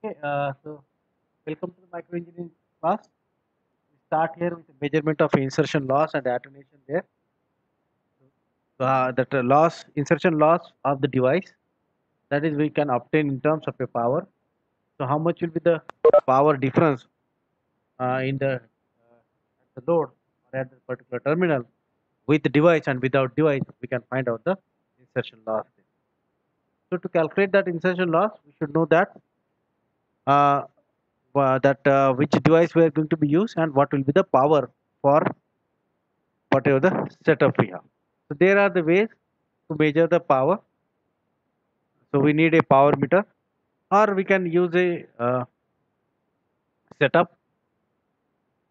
Okay, so welcome to the microengineering class. We start here with the measurement of insertion loss and attenuation there. That loss, insertion loss of the device, that is we can obtain in terms of a power. So how much will be the power difference in at the load or at the particular terminal with the device and without device, we can find out the insertion loss. So to calculate that insertion loss, we should know uh, which device we are going to be used and what will be the power for whatever the setup we have. So there are the ways to measure the power. So we need a power meter, or we can use a setup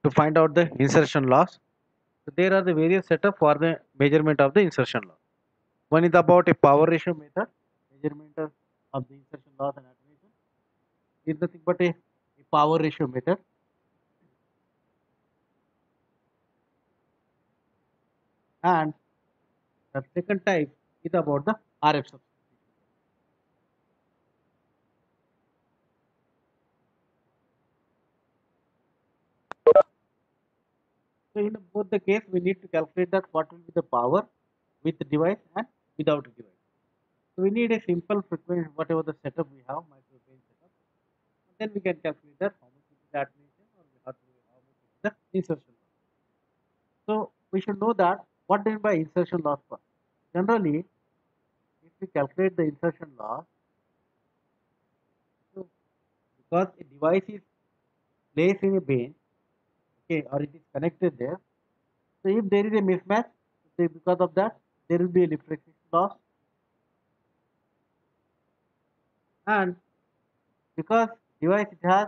to find out the insertion loss. So there are the various setup for the measurement of the insertion loss. One is about a power ratio method, measurement of the insertion loss and attenuation. Is nothing but a power ratio method. And the second type is about the RF substitution. So in both the case, we need to calculate that what will be the power with the device and without a device. So we need a simple frequency, whatever the setup we have, micro range setup. And then we can calculate that how much will be the attenuation or we have to how much will be the insertion loss. So we should know that what mean by insertion loss first. Generally, if we calculate the insertion loss, so because a device is placed in a bench, okay, or it is connected there. So if there is a mismatch, say because of that, there will be a reflection loss, and because device it has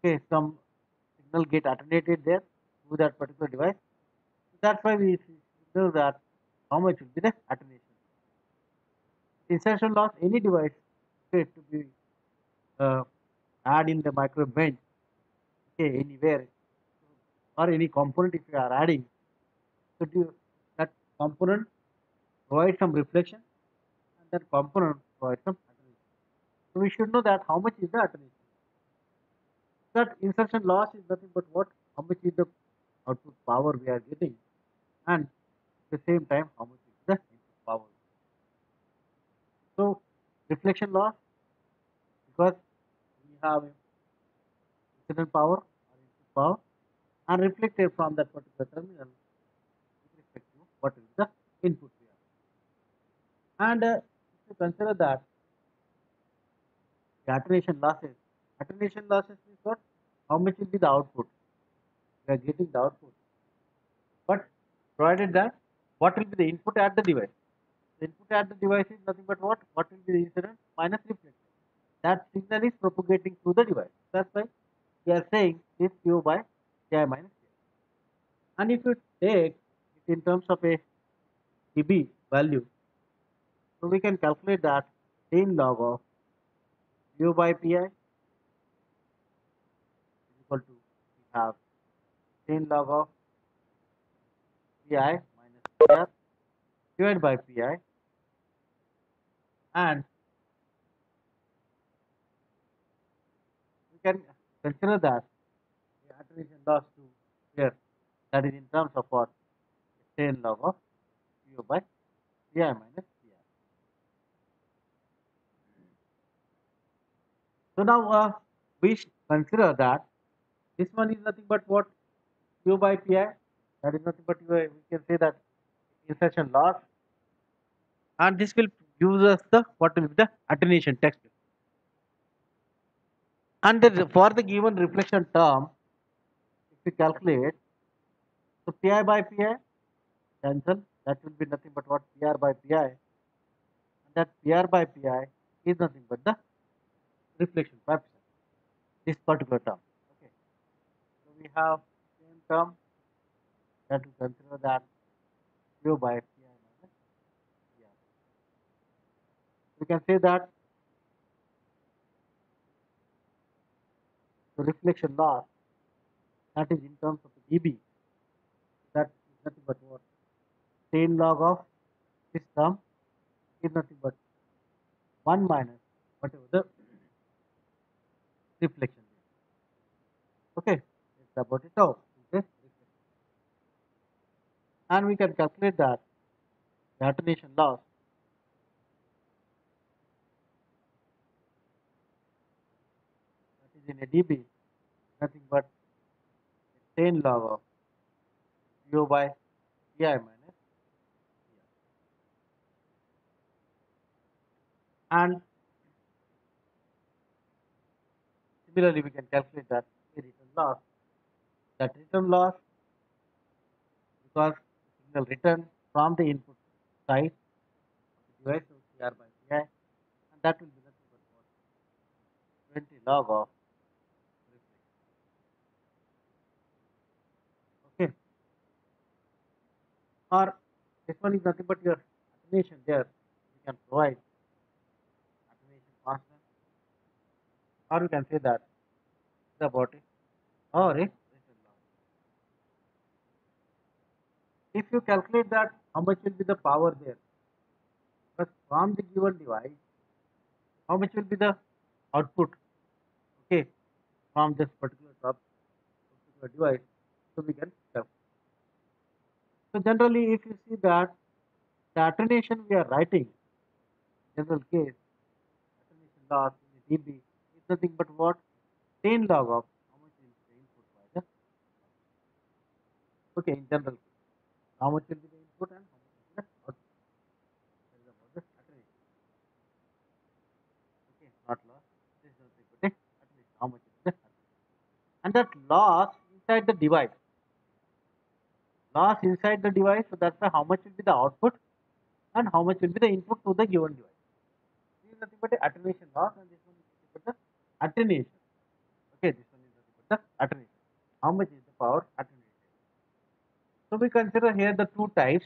okay some signal get attenuated there through that particular device. So that's why we know that how much will be the attenuation. Insertion loss any device okay, to be uh, add in the micro bench okay anywhere or any component if you are adding, so that component provides some reflection and that component provides some attenuation. So we should know that how much is the attenuation. That insertion loss is nothing but what how much is the output power we are getting, and at the same time how much is the input power. So reflection loss, because we have incident power or input power and reflected from that particular terminal with respect to what is the input we have. And if you consider that the attenuation losses is what how much will be the output we are getting the output, but provided that what will be the input at the device. The input at the device is nothing but what will be the incident minus reflection. That signal is propagating through the device. That's why we are saying this Q by Ki minus Ki. And if you take it in terms of a dB value, so we can calculate that 10 log of Q by Pi is equal to we have 10 log of Pi minus Pi divided by Pi, and we can consider that the attenuation loss to here, that is in terms of what 10 log of Q by Pi minus Pi. So now we consider that this one is nothing but what Q by Pi, that is nothing but we can say that insertion loss, and this will use us the what will be the attenuation text. And for the given reflection term, if we calculate, so Pi by Pi cancel, that will be nothing but what PR by Pi, and that PR by Pi is nothing but the reflection coefficient, this particular term. Okay, so we have same term that we consider that Q by Pi minus PR. We can say that the reflection loss, that is in terms of dB, that is nothing but what 10 log of this term is nothing but 1 minus whatever the reflection. Okay, it's about it out. Okay, and we can calculate that the attenuation loss, that is in a dB, nothing but 10 log of U by Pi minus Pi. And similarly, we can calculate that the return loss. That return loss, because signal return from the input side of the device, so CR by Pi, and that will be nothing but what 20 log of reflection. Okay, or this one is nothing but your attenuation there. You can provide attenuation constant, or you can say that it's about it or a return loss. If you calculate that, how much will be the power there? But from the given device, how much will be the output? Okay, from this particular device, so we can calculate. So generally, if you see that the attenuation we are writing, general case, attenuation loss in a dB is nothing but what 10 log of how much is the input by the okay in general case, how much will be the input and how much will be the output. That is about the attenuation. Okay, not loss. This is nothing but a attenuation. How much is the attenuation? And that loss inside the device, so that's why how much will be the output and how much will be the input to the given device. This is nothing but the attenuation loss, and this one is nothing but the attenuation. Okay, this one is nothing but the attenuation. How much is the power attenuated? So we consider here the two types.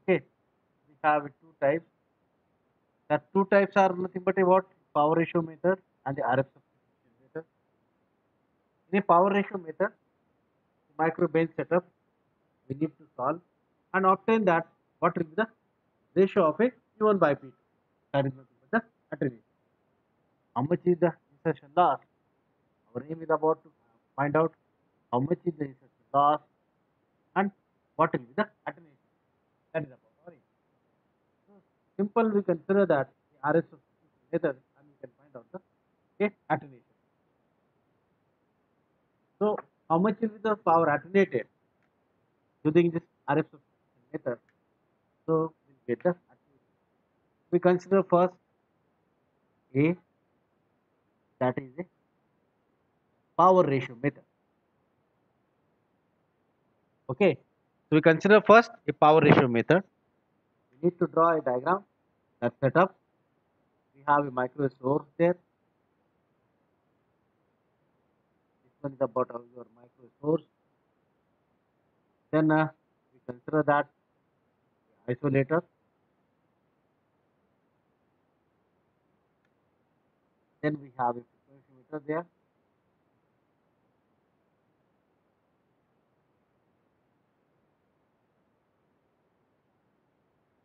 Okay, we have two types. The two types are nothing but a what power ratio method and the RF substitution method. In a power ratio method, the micro bench setup we need to solve and obtain that what will be the ratio of a P1 by P2. That is nothing but the attenuation. How much is the insertion loss? Our aim is about to find out how much is the insertion loss and what will be the attenuation. That is about our aim. So simple, we consider that the RF substitution method and we can find out the attenuation. So how much will be the power attenuated using this RF substitution method? So we'll get the attenuation. We consider first A, that is a power ratio method. Okay, so we consider first a power ratio method. We need to draw a diagram that set up. We have a micro source there. This one is about your micro source. Then we consider that isolator. Then we have a frequency meter there.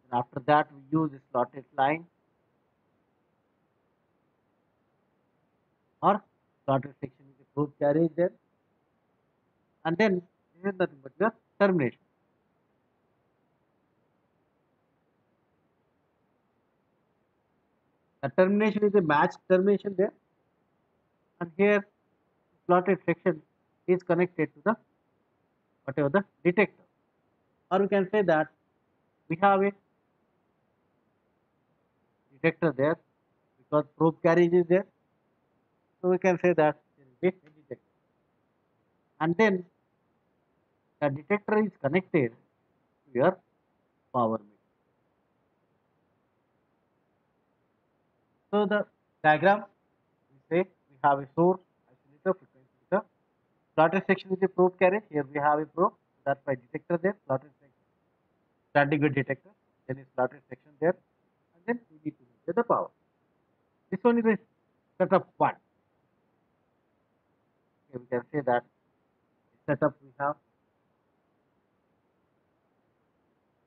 And after that, we use a slotted line or slotted section with a probe carriage there. And then this is nothing but your termination. The termination is a matched termination there. And here, slotted section is connected to the whatever the detector. Or we can say that we have a detector there because probe carriage is there. So we can say that there will be a detector. And then the detector is connected to your power meter. So the diagram, we say we have a source, isolator, frequency meter, slotted section with a probe carriage. Here we have a probe, that's why detector there, slotted section, standing with detector, then a slotted section there, and then we need to measure the power. This one is a setup one. Okay, we can say that setup we have.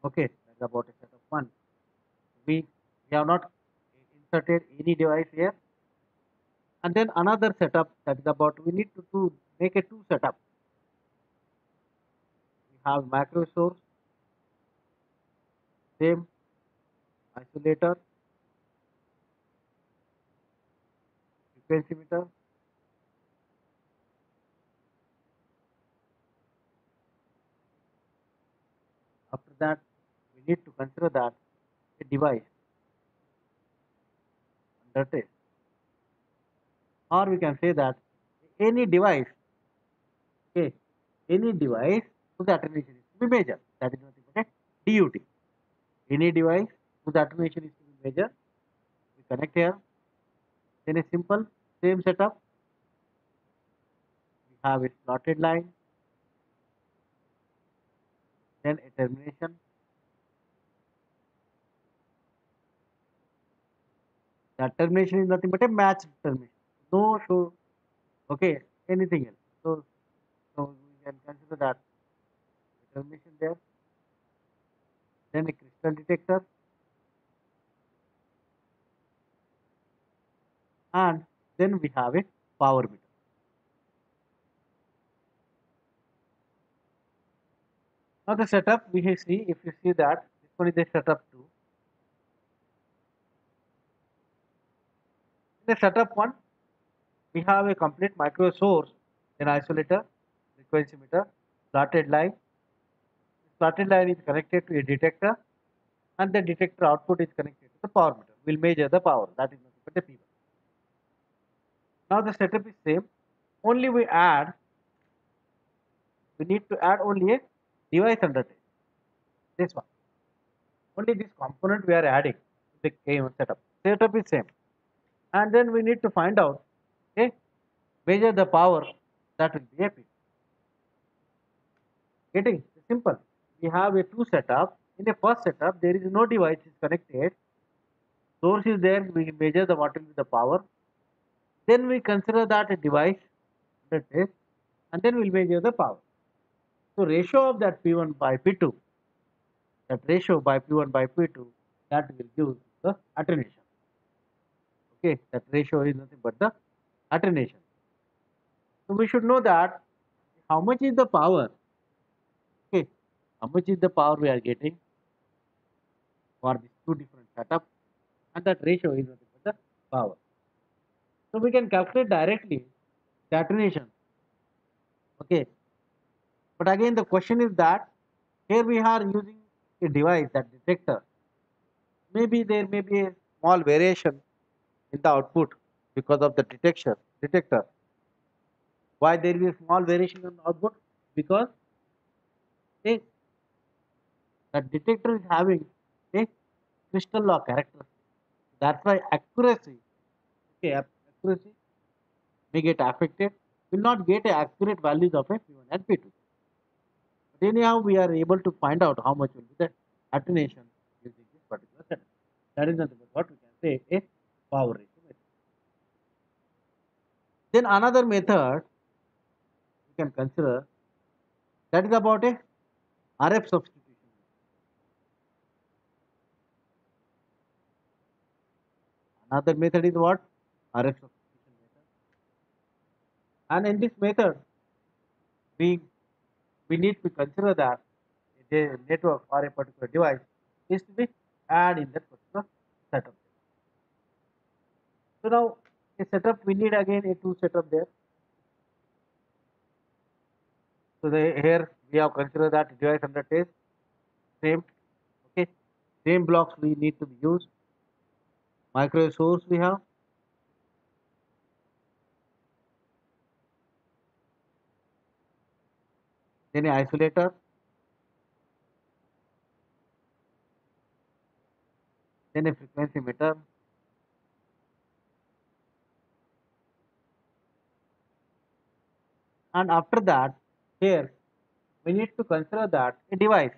Okay, that's about a setup one. We have not inserted any device here, And then another setup, that is about, we need to make a two setup. We have macro source, same isolator, frequency meter. After that, we need to consider that a device under test, or we can say that any device, okay, any device whose attenuation is to be measured. That is nothing but a DUT. Any device whose attenuation is to be measured, we connect here. Then a simple same setup. We have a slotted line, then a termination. That termination is nothing but a matched termination. No show, okay, anything else. So we can consider that termination there. Then a crystal detector, and then we have a power meter. Now the setup we see, if you see that this one is the setup 2. In the setup 1, we have a complete micro source, an isolator, frequency meter, slotted line. The slotted line is connected to a detector, and the detector output is connected to the power meter. We'll measure the power. That is nothing but the P1. Now the setup is same. Only we need to add only a device under this. This one. Only this component we are adding to the K1 setup. Setup is same. And then we need to find out, okay, measure the power, that will be a P2. Getting simple. We have a two setup. In the first setup, there is no device is connected. Source is there. We measure the what will be the power. Then we consider that a device under test, and then we'll measure the power. So ratio of that P1 by P2, that ratio by P1 by P2, that will give the attenuation. Okay, that ratio is nothing but the attenuation. So we should know that how much is the power. Okay, how much is the power we are getting for these two different setups, and that ratio is nothing but the power. So we can calculate directly the attenuation. Okay, but again the question is that here we are using a device, that detector. Maybe there may be a small variation in the output because of the detector. Why there is a small variation in the output? Because a that detector is having a crystal law characteristic. That's why accuracy, okay, accuracy may get affected, will not get accurate values of a P1 and P2. But anyhow, we are able to find out how much will be the attenuation using this particular setup. That is nothing but what we can say a power ratio method. Then another method we can consider, that is about a RF substitution. Another method is what? RF substitution method. And in this method, we we need to consider that the network or a particular device is to be added in that particular setup. So now a setup, we need again a two setup there. So here we have considered that device under test, same, okay, same blocks we need to be used. Micro source we have, then a isolator, then a frequency meter, and after that here we need to consider that a device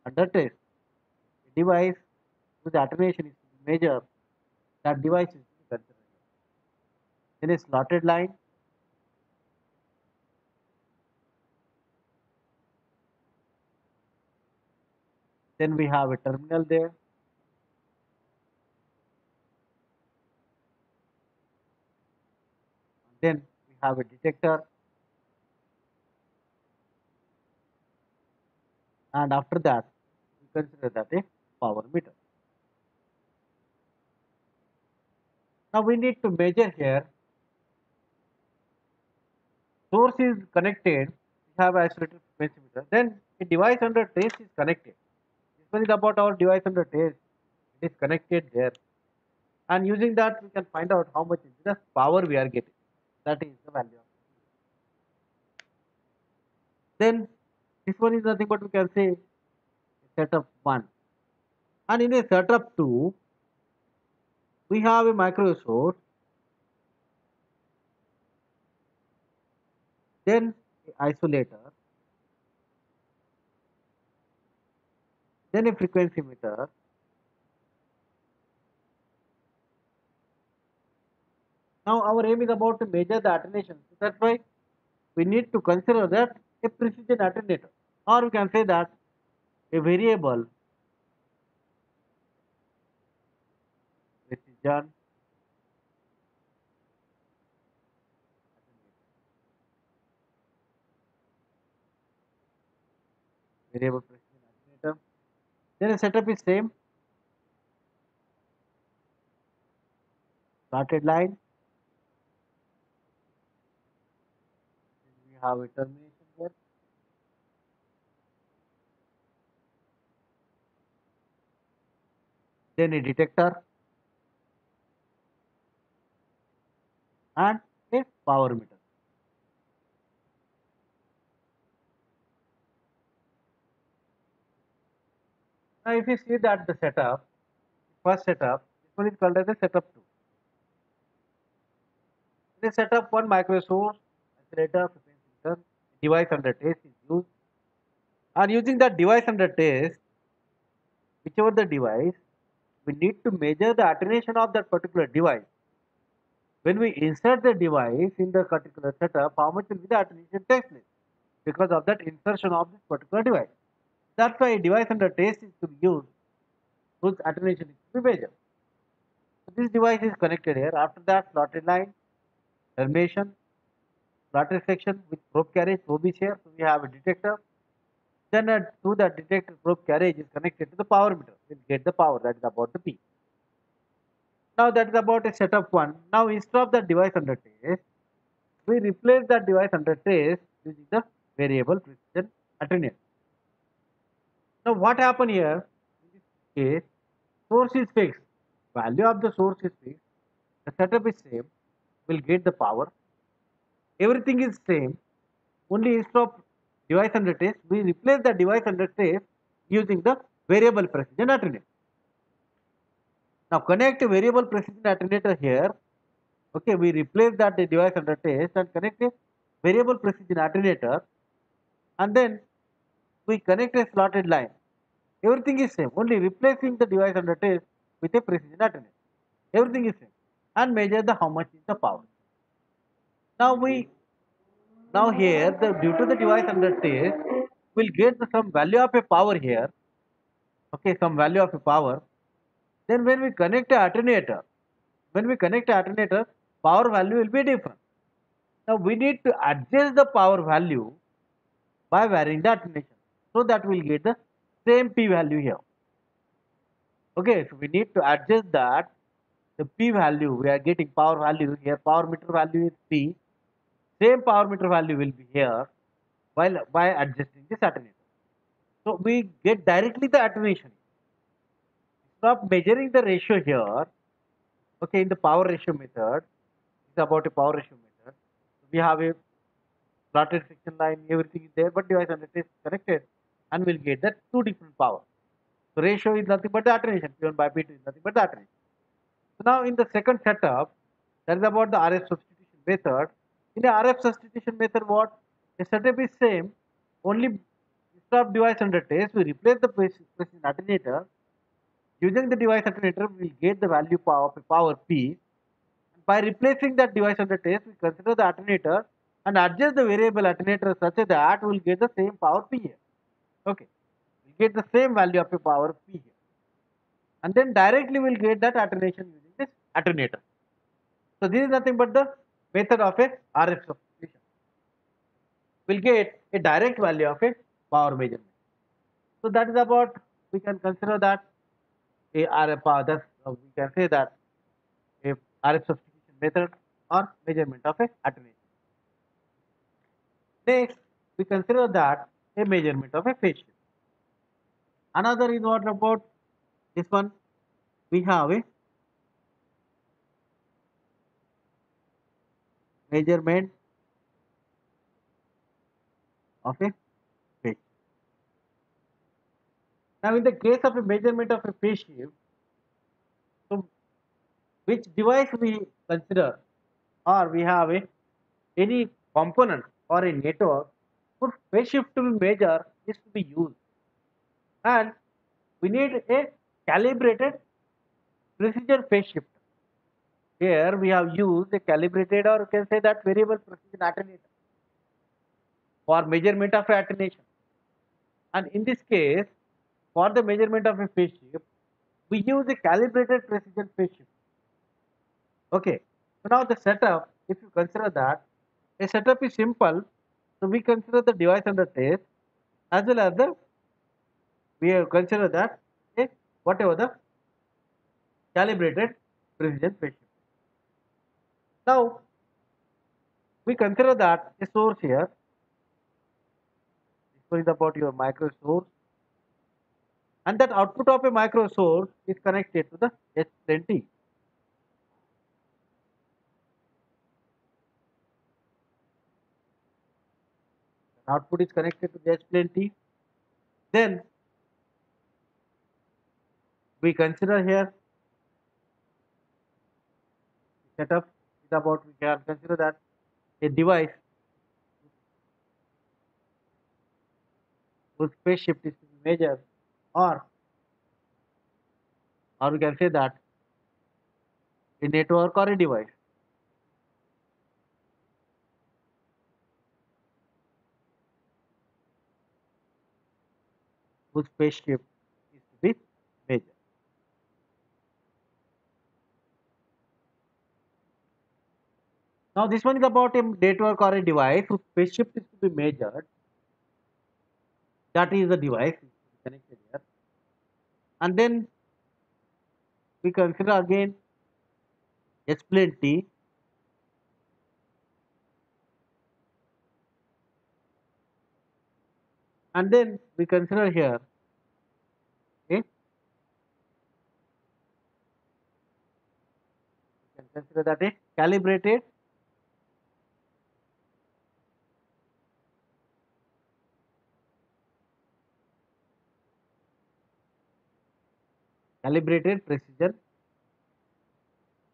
under test, a device whose attenuation is to be measured, that device is to be considered. Then a slotted line, then we have a terminal there, Then we have a detector, and after that we consider that a power meter. Now we need to measure here. Source is connected. We have isolated frequency meter. Then a device under test is connected. This one is about our device under test. It is connected there, and using that we can find out how much is the power we are getting. That is the value of. Then this one is nothing but we can say setup 1, and in a setup 2 we have a micro source, then a isolator, then a frequency meter. Now our aim is about to measure the attenuation. So that's why we need to consider that a precision attenuator, or we can say that a variable precision variable precision attenuator. Then a setup is same, dotted line. Then we have a termination here. Then a detector and a power meter. Now if you see that the setup, first setup, this one is called as a setup 2. In a setup 1 micro source, oscillator, frequency meter, device under test is used. And using that device under test, whichever the device, we need to measure the attenuation of that particular device. When we insert the device in the particular setup, how much will be the attenuation takes place because of that insertion of this particular device. That's why a device under test is to be used whose attenuation is to be measured. So this device is connected here. After that, slotted line, termination, slotted section with probe carriage. Probe is here, so we have a detector. Then through that detector, probe carriage is connected to the power meter. We'll get the power, that is about the P. Now that is about a setup 1. Now instead of the device under test, we replace that device under test using the variable precision attenuator. Now what happened here? In this case, source is fixed. Value of the source is fixed. The setup is same. We'll get the power. Everything is same. Only instead of device under test, we replace the device under test using the variable precision attenuator. Now connect a variable precision attenuator here. Okay, we replace that device under test and connect a variable precision attenuator, and then we connect a slotted line. Everything is same, only replacing the device under test with a precision attenuator. Everything is same, and measure the how much is the power. Now now here due to the device under test, we'll get some value of a power here. Okay, some value of a power. Then when we connect a alternator, power value will be different. Now we need to adjust the power value by varying the attenuation, so that we'll get the same P value here. Okay, so we need to adjust that the P value, we are getting power value here, power meter value is P, same power meter value will be here while by adjusting this attenuator. So we get directly the attenuation. Stop measuring the ratio here. Okay, in the power ratio method, it's about a power ratio method. We have a plotted section line, everything is there, but device under test is connected, and we'll get that two different power. So ratio is nothing but the attenuation. P1 by P2 is nothing but the attenuation. So now in the second setup, that is about the RF substitution method. In the RF substitution method, what? The setup is same, only instead of device under test, we replace the precision attenuator. Using the device attenuator, we will get the value power P. By replacing that device under test, we consider the attenuator and adjust the variable attenuator such that we will get the same power P here. Okay, we get the same value of a power P here, and then directly we will get that attenuation using this attenuator. So this is nothing but the method of a RF substitution, we'll get a direct value of a power measurement. So that is about, we can consider that a RF power, that's we can say that a RF substitution method or measurement of a attenuation. Next, we consider that a measurement of a phase shift. Another is what about this one? We have a measurement of a phase. Now, in the case of a measurement of a phase shift, so which device we consider, or we have a any component or a network for phase shift to be measured is to be used, and we need a calibrated precision phase shift. Here we have used a calibrated, or you can say that variable precision attenuator for measurement of attenuation. And in this case, for the measurement of a phase shift, we use a calibrated precision phase shift. Okay. So now the setup, if you consider that, a setup is simple. So we consider the device under test, as well as the we have consider that whatever the calibrated precision phase shift. Now we consider that a source here. This one is about your micro source, and that output of a micro source is connected to the S20. Output is connected to the S20. Then we consider here setup is about, we can consider that a device whose phase shift is to be measured, or we can say that a network or a device whose phase shift is to be measured. Now this one is about a network or a device whose phase shift is to be measured. That is the device is to be connected here. And then we consider again explain T, and then we consider here okay, we can consider that a calibrated precision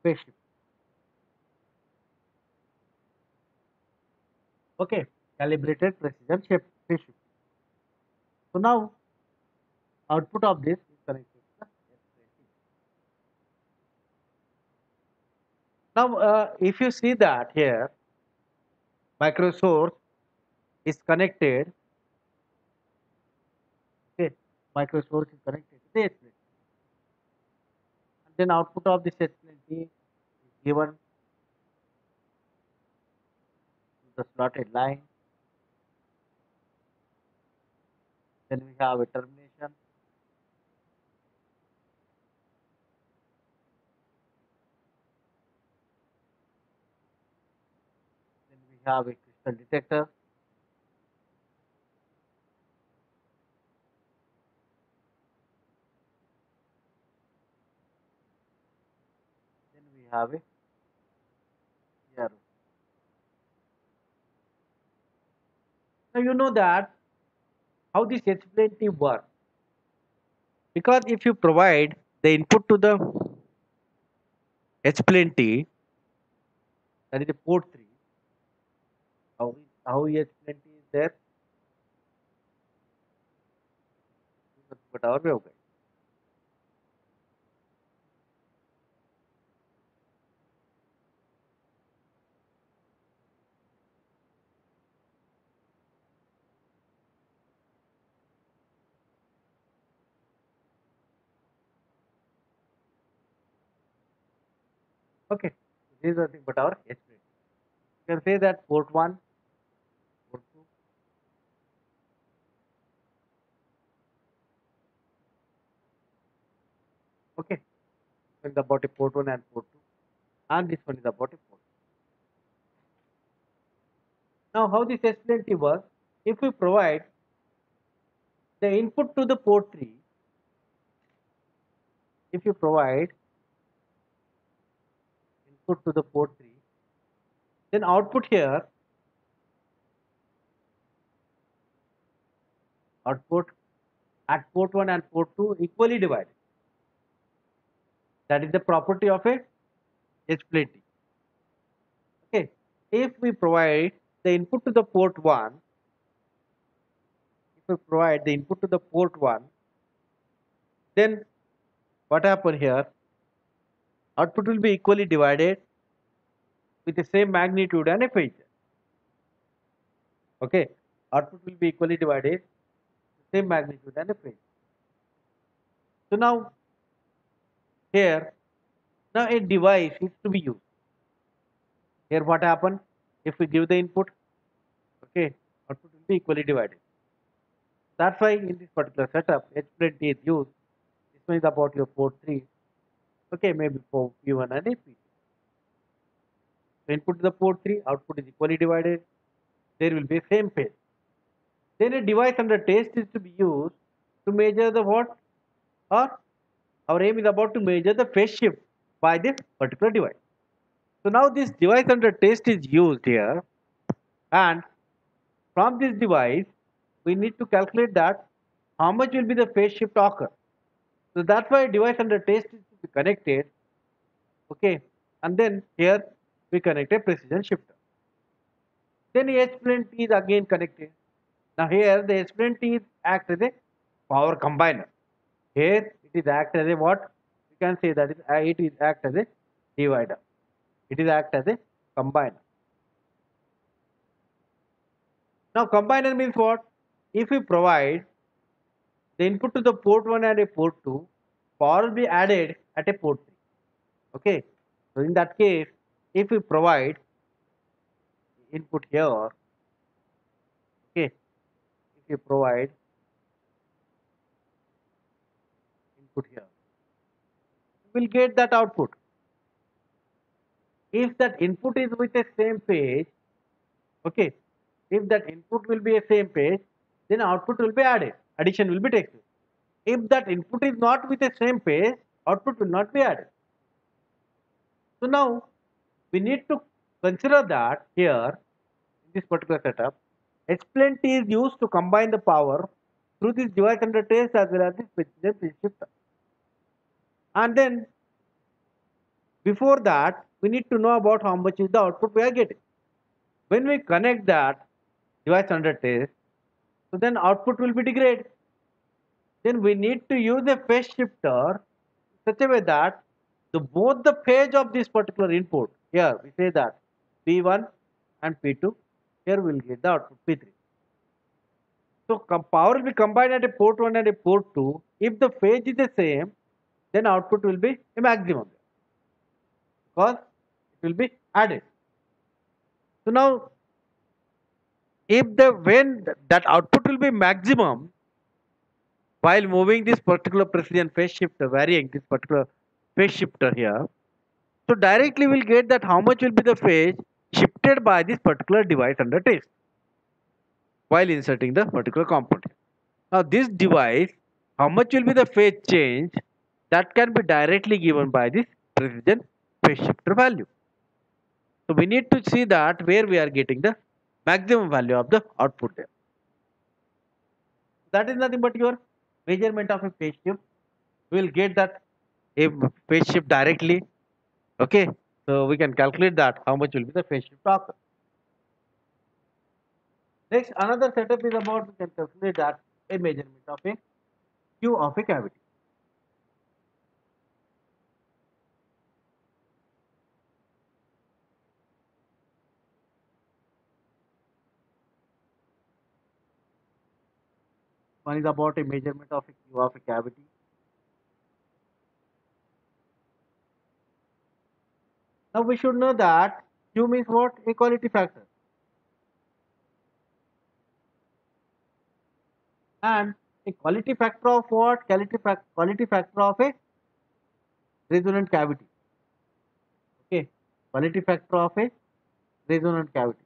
phase shift. Okay, calibrated precision shape phase shift. So now output of this is connected to the S20. Now, if you see that here, micro source is connected. Okay, micro source is connected to the S20, and then output of this S20 is given to the slotted line. Then we have a termination. Then we have a crystal detector. Then we have a CRO. Now you know that how this H-plenty works, because if you provide the input to the H-plenty, that is a port 3, how H-plenty is there, but our waveguide. Okay, so these are the but our H-plenty. You can say that port 1, port 2. Okay, this is about a port 1 and port 2, and this one is about a port. Now, how this SPLT works? If we provide the input to the port 3, if you provide input to the port 3, then output here, output at port 1 and port 2 equally divided. That is the property of a SPLT. Okay, if we provide the input to the port 1, if we provide the input to the port 1, then what happen here? Output will be equally divided with the same magnitude and a phase. Okay, output will be equally divided, same magnitude and a phase. So now here, now a device is to be used. Here what happen? If we give the input, okay, output will be equally divided. That's why in this particular setup, H-plenty is used. This one is about your port 3. Okay, maybe for P1 and P2. So input to the port 3, output is equally divided. There will be same phase. Then a device under test is to be used to measure the what? Or our aim is about to measure the phase shift by this particular device. So now this device under test is used here, and from this device we need to calculate that how much will be the phase shift occur. So that's why device under test is to be connected. Okay, and then here we connect a precision shifter. Then H-plenty is again connected. Now here the H-plenty is act as a power combiner. Here it is act as a what? We can say that it is act as a divider. It is act as a combiner. Now combiner means what? If we provide the input to the port 1 and a port 2, power will be added at a port 3. Okay. So in that case, if we provide input here, okay, if you provide input here, we will get that output. If that input is with the same phase, okay, if that input will be a same phase, then output will be added, addition will be taken. If that input is not with the same phase, output will not be added. So now we need to consider that here in this particular setup, H-plenty is used to combine the power through this device under test as well as this precision phase shifter. And then before that, we need to know about how much is the output we are getting. When we connect that device under test, so then output will be degraded. Then we need to use a phase shifter such a way that both the phase of this particular input, here we say that P1 and P2, here we will get the output P3. So power will be combined at a port 1 and a port 2. If the phase is the same, then output will be a maximum because it will be added. So now if when that output will be maximum while moving this particular precision phase shifter, varying this particular phase shifter here, so directly we'll get that how much will be the phase shifted by this particular device under test while inserting the particular component. Now this device, how much will be the phase change, that can be directly given by this precision phase shifter value. So we need to see that where we are getting the maximum value of the output there. That is nothing but your measurement of a phase shift. We will get that a phase shift directly. Okay, so we can calculate that how much will be the phase shift occur. Next, another setup is about we can calculate that a measurement of a Q of a cavity. One is about a measurement of a Q of a cavity. Now we should know that Q means what? A quality factor. And a quality factor of what? Quality factor of a resonant cavity. Okay. Quality factor of a resonant cavity.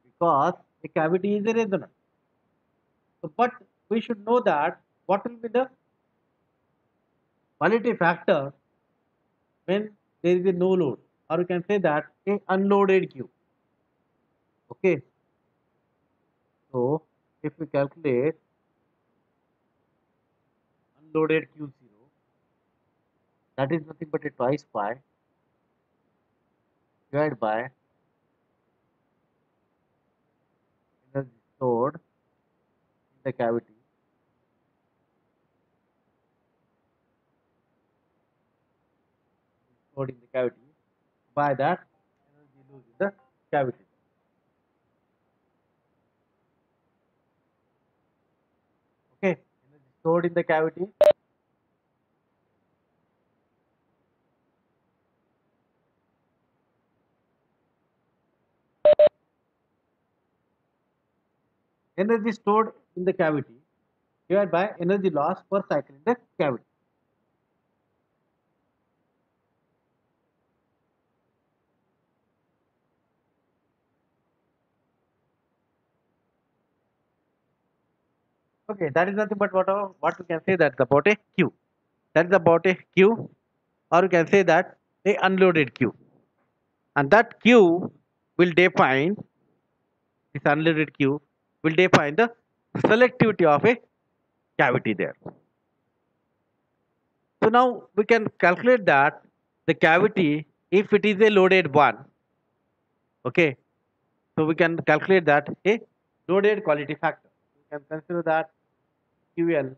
Because a cavity is a resonant. So, but we should know that what will be the quality factor when there is a no load, or you can say that a unloaded Q. Okay. So if we calculate unloaded Q0, that is nothing but a twice pi divided by energy stored in the cavity stored in the cavity by that energy loose in the cavity. Okay, energy stored in the cavity energy stored in the cavity divided by energy loss per cycle in the cavity. Okay, that is nothing but what we can say that's about a Q. That is about a Q, or you can say that a unloaded Q. And that Q will define this unloaded Q will define the selectivity of a cavity there. So now we can calculate that the cavity, if it is a loaded one, okay, so we can calculate that a loaded quality factor. We can consider that QL is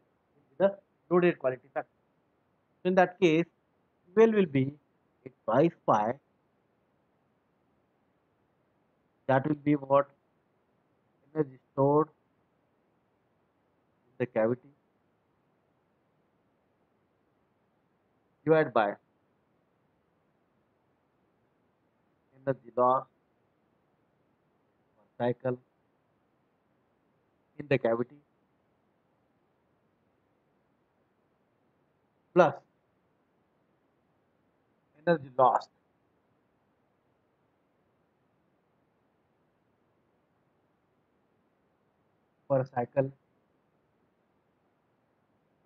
the loaded quality factor. So in that case, QL will be a twice pi, that will be what energy stored in the cavity divided by energy loss per cycle in the cavity plus energy lost per cycle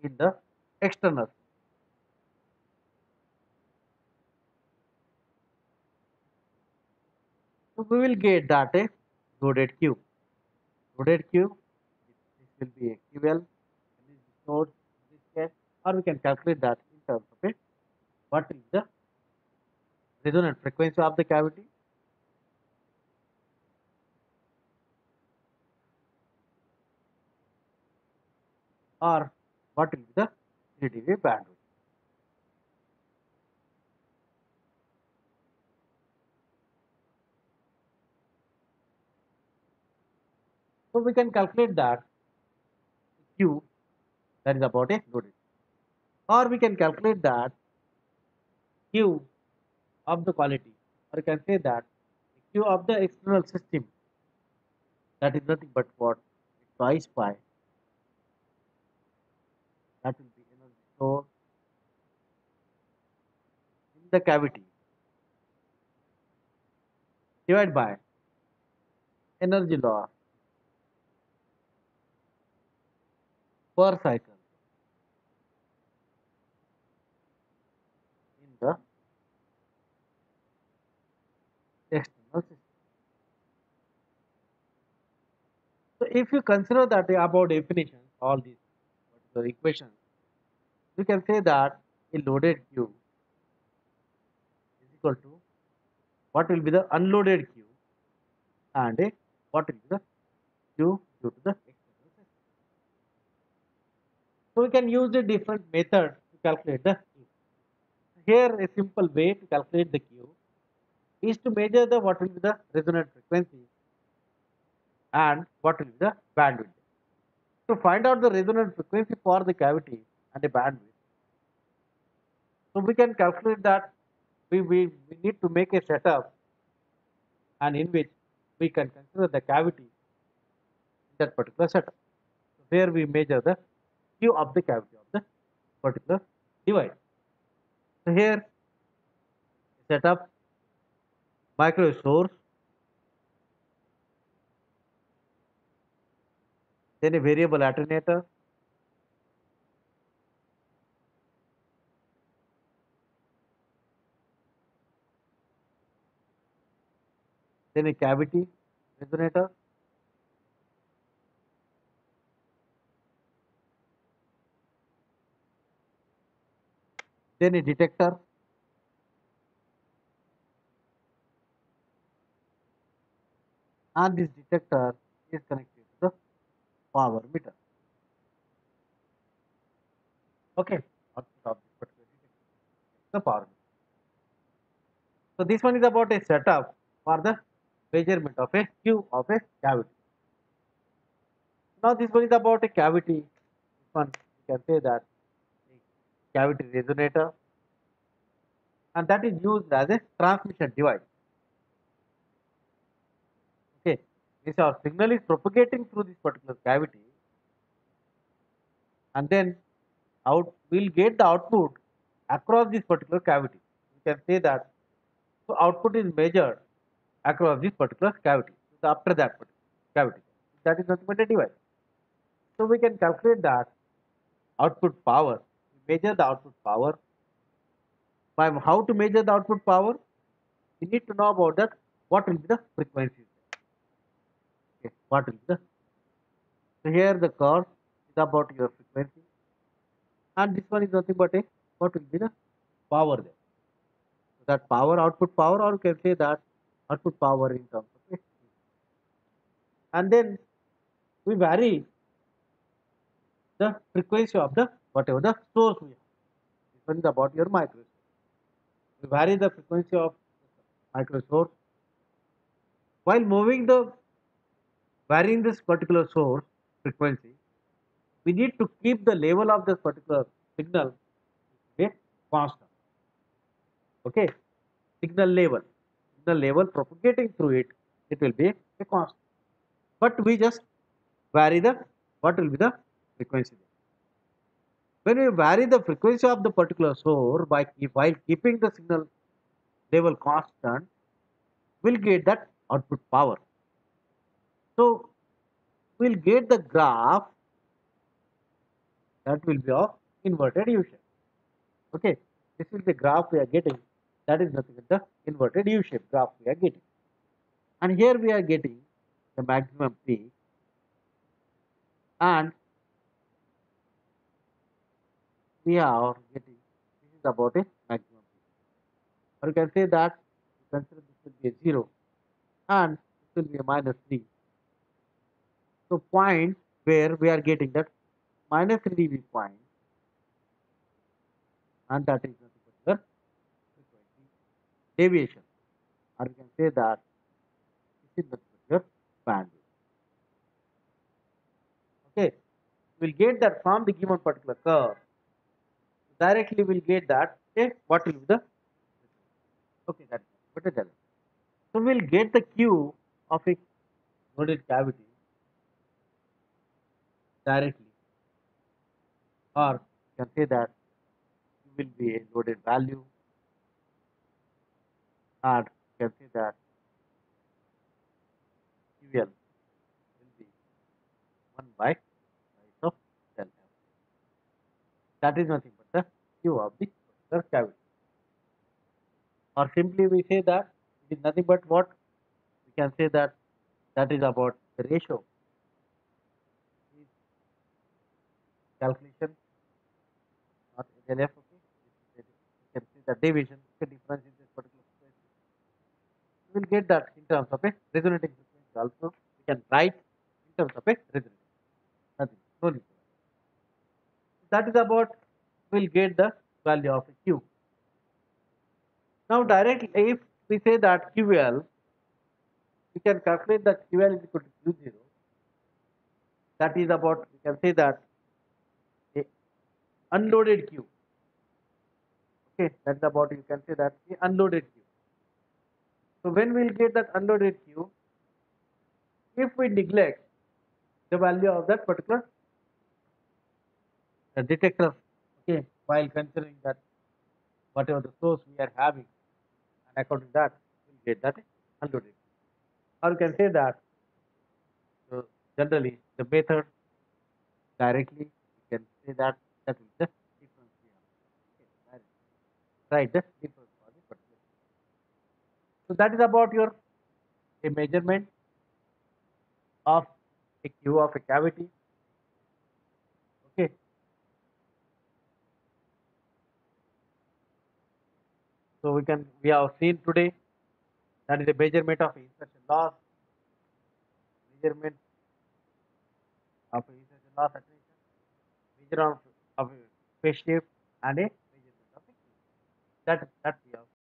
in the external. So we will get that a loaded Q. Loaded Q, this will be a QL, and this is stored in this case, or we can calculate that in terms of it. What is the resonant frequency of the cavity, or what will be the CDV bandwidth. So we can calculate that Q, that is about a loaded, or we can calculate that Q of the quality, or you can say that Q of the external system, that is nothing but what? Twice pi, that will be energy stored in the cavity divided by energy loss per cycle in the external system. So if you consider that about definitions, all these particular equations, we can say that a loaded Q is equal to what will be the unloaded Q, and what will be the Q due to the external system. So we can use a different method to calculate the Q. Here a simple way to calculate the Q is to measure the what will be the resonant frequency and what will be the bandwidth. To find out the resonant frequency for the cavity and the bandwidth, so we can calculate that we need to make a setup and in which we can consider the cavity in that particular setup. So there we measure the Q of the cavity of the particular device. So here set up micro source, then a variable attenuator, then a cavity resonator, then a detector, and this detector is connected to the power meter. Okay, output of this particular detector, the power meter. So this one is about a setup for the measurement of a Q of a cavity. Now this one is about a cavity. This one you can say that a cavity resonator, and that is used as a transmission device. Okay, this our signal is propagating through this particular cavity, and then out will get the output across this particular cavity. You can say that so output is measured across this particular cavity. So after that particular cavity, that is nothing but a device. So we can calculate that output power. We measure the output power. By how to measure the output power? We need to know about that. What will be the frequency? Okay, what will be the so here the curve is about your frequency, and this one is nothing but a what will be the power there. So that power, output power, or you can say that output power in terms of it. And then we vary the frequency of the whatever the source we have. This one is about your micro source. We vary the frequency of micro source while moving the varying this particular source frequency. We need to keep the level of this particular signal a constant. Okay, signal level propagating through it, it will be a constant. But we just vary the what will be the frequency. When we vary the frequency of the particular source while keeping the signal level constant, we'll get that output power. So we'll get the graph that will be of inverted U shape. Okay, this is the graph we are getting. That is nothing but the inverted U shape graph we are getting. And here we are getting the maximum peak, and we are getting this is about a maximum peak. Or you can say that you consider this will be a 0 and this will be a -3. So point where we are getting that -3 dB point, and that is nothing but the frequency deviation. Or you can say that this is nothing but your bandwidth. Okay, we'll get that from the given particular curve. Directly we'll get that okay, what will be the okay that's better than so we'll get the Q of a loaded cavity directly, or you can say that Q will be a loaded value, or you can say that QL will be 1 by size of del F. That is nothing but the Q of the particular cavity. Or simply we say that it is nothing but what we can say that that is about the ratio is calculation not LF. Okay, you can see the division, the difference in this particular frequency. We will get that in terms of a resonating frequency also. We can write in terms of a resonating. Nothing, no need. That is about we'll get the value of a Q. Now directly if we say that QL, we can calculate that QL is equal to Q0. That is about we can say that a unloaded Q. Okay, that's about, you can say that the unloaded queue. So when we'll get that unloaded queue, if we neglect the value of that particular detector, okay, while considering that whatever the source we are having, and according to that, we'll get that unloaded. Or you can say that generally the method directly, you can say that that will just difference we have. Okay, direct. Right, just difference for the particular. So that is about your a measurement of a queue of a cavity. Okay, so we have seen today that is a measurement of insertion loss, measurement of insertion loss attenuation, measurement of a phase shift, and a measurement of a queue. That we have